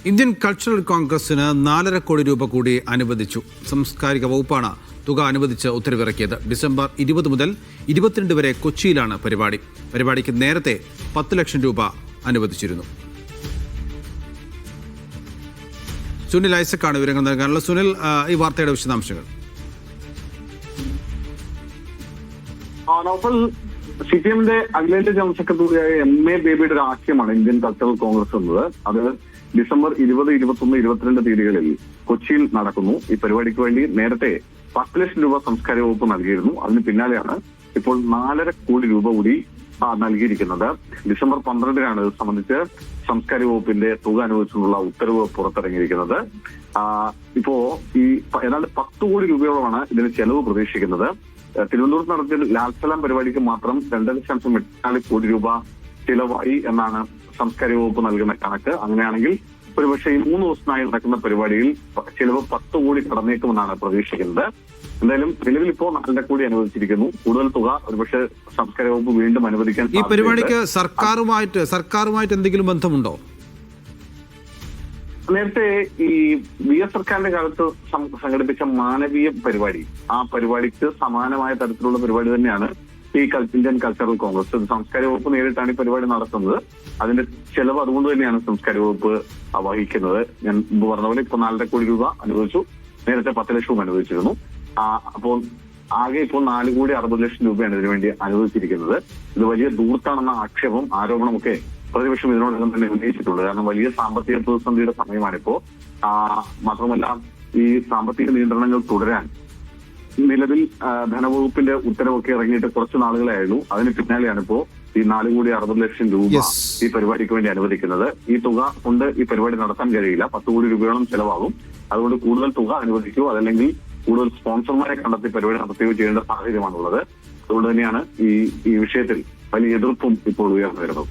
Indian cultural കോൺഗ്രസിന് 4.5 കോടി രൂപ കൂടി അനുവദിച്ചു. സാംസ്കാരിക വകുപ്പാണ് തുക അനുവദിച്ച് ഉത്തരവിറക്കിയത്. ഡിസംബർ 20 മുതൽ 22 വരെ കൊച്ചിയിലാണ് പരിപാടി. പരിപാടിക്ക് നേരത്തെ 10 ലക്ഷം രൂപ അനുവദിച്ചിരുന്നു. സുനിൽ ഐസക്കാണ് വിവരങ്ങൾ നൽകാനുള്ള. സുനിൽ, ഈ വാർത്തയുടെ വിശദാംശങ്ങൾ. സിപിഎമ്മിന്റെ അഖിലേന്ത്യാ ജനറൽ സെക്രട്ടറിയായ MA ബേബിയുടെ ഒരു ആശയമാണ് ഇന്ത്യൻ കൾച്ചറൽ കോൺഗ്രസ് എന്നത്. അത് ഡിസംബർ 20, 21, 22 തീയതികളിൽ കൊച്ചിയിൽ നടക്കുന്നു. ഈ പരിപാടിക്ക് വേണ്ടി നേരത്തെ 10 ലക്ഷം രൂപ സാംസ്കാരിക വകുപ്പ് നൽകിയിരുന്നു. അതിന് പിന്നാലെയാണ് ഇപ്പോൾ 4.5 കോടി രൂപ കൂടി നൽകിയിരിക്കുന്നത്. ഡിസംബർ 12-നാണ് ഇത് സംബന്ധിച്ച് സാംസ്കാരിക വകുപ്പിന്റെ തുക അനുവദിച്ചുള്ള ഉത്തരവ് പുറത്തിറങ്ങിയിരിക്കുന്നത്. ഇപ്പോ ഈ ഏതാണ്ട് 10 കോടി രൂപയോളമാണ് ഇതിന് ചെലവ് പ്രതീക്ഷിക്കുന്നത്. തിരുവനന്തപുരത്ത് നടത്തിയ ലാൽസലാം പരിപാടിക്ക് മാത്രം 2.84 കോടി രൂപ ചിലവായി എന്നാണ് സാംസ്കാരിക വകുപ്പ് നൽകുന്ന കണക്ക്. അങ്ങനെയാണെങ്കിൽ ഒരുപക്ഷെ ഈ 3 ദിവസമായി നടക്കുന്ന പരിപാടിയിൽ ചിലവ് 10 കോടി കടന്നേക്കുമെന്നാണ് പ്രതീക്ഷിക്കുന്നത്. എന്തായാലും നിലവിൽ ഇപ്പോൾ 4.5 കോടി അനുവദിച്ചിരിക്കുന്നു. കൂടുതൽ തുക ഒരുപക്ഷെ സാംസ്കാരിക വകുപ്പ് വീണ്ടും അനുവദിക്കാൻ. ഈ പരിപാടിക്ക് സർക്കാരുമായിട്ട് എന്തെങ്കിലും ബന്ധമുണ്ടോ? നേരത്തെ ഈ VS സർക്കാരിന്റെ കാലത്ത് സംഘടിപ്പിച്ച മാനവീയ പരിപാടി, ആ പരിപാടിക്ക് സമാനമായ തരത്തിലുള്ള പരിപാടി തന്നെയാണ് ഈ ഇന്ത്യൻ കൾച്ചറൽ കോൺഗ്രസ്. സാംസ്കാരിക വകുപ്പ് നേരിട്ടാണ് ഈ പരിപാടി നടത്തുന്നത്. അതിന്റെ ചെലവ് അതുകൊണ്ട് തന്നെയാണ് സാംസ്കാരിക വകുപ്പ് വഹിക്കുന്നത്. ഞാൻ മുമ്പ് പറഞ്ഞ പോലെ ഇപ്പോൾ 4.5 കോടി രൂപ അനുവദിച്ചു. നേരത്തെ 10 ലക്ഷവും അനുവദിച്ചിരുന്നു. അപ്പോൾ ആകെ ഇപ്പോൾ 4.60 കോടി രൂപയാണ് ഇതിനുവേണ്ടി അനുവദിച്ചിരിക്കുന്നത്. ഇത് വലിയ ദൂർത്താണെന്ന ആരോപണമൊക്കെ പ്രതിപക്ഷം ഇതിനോടകം തന്നെ ഉന്നയിച്ചിട്ടുണ്ട്. കാരണം വലിയ സാമ്പത്തിക പ്രതിസന്ധിയുടെ സമയമാണിപ്പോ. മാത്രമല്ല ഈ സാമ്പത്തിക നിയന്ത്രണങ്ങൾ തുടരാൻ നിലവിൽ ധനവകുപ്പിന്റെ ഉത്തരവൊക്കെ ഇറങ്ങിയിട്ട് കുറച്ച് നാളുകളായിരുന്നു. അതിന് പിന്നാലെയാണ് ഇപ്പോ ഈ 4.60 കോടി രൂപ ഈ പരിപാടിക്ക് വേണ്ടി അനുവദിക്കുന്നത്. ഈ തുക കൊണ്ട് ഈ പരിപാടി നടത്താൻ കഴിയില്ല. 10 കോടി രൂപയോളം ചെലവാകും. അതുകൊണ്ട് കൂടുതൽ തുക അനുവദിക്കുകയോ അതല്ലെങ്കിൽ കൂടുതൽ സ്പോൺസർമാരെ കണ്ടെത്തി പരിപാടി നടത്തുകയോ ചെയ്യേണ്ട സാഹചര്യമാണുള്ളത്. അതുകൊണ്ട് തന്നെയാണ് ഈ വിഷയത്തിൽ വലിയ എതിർപ്പും ഇപ്പോൾ ഉയർന്നു വരുന്നത്.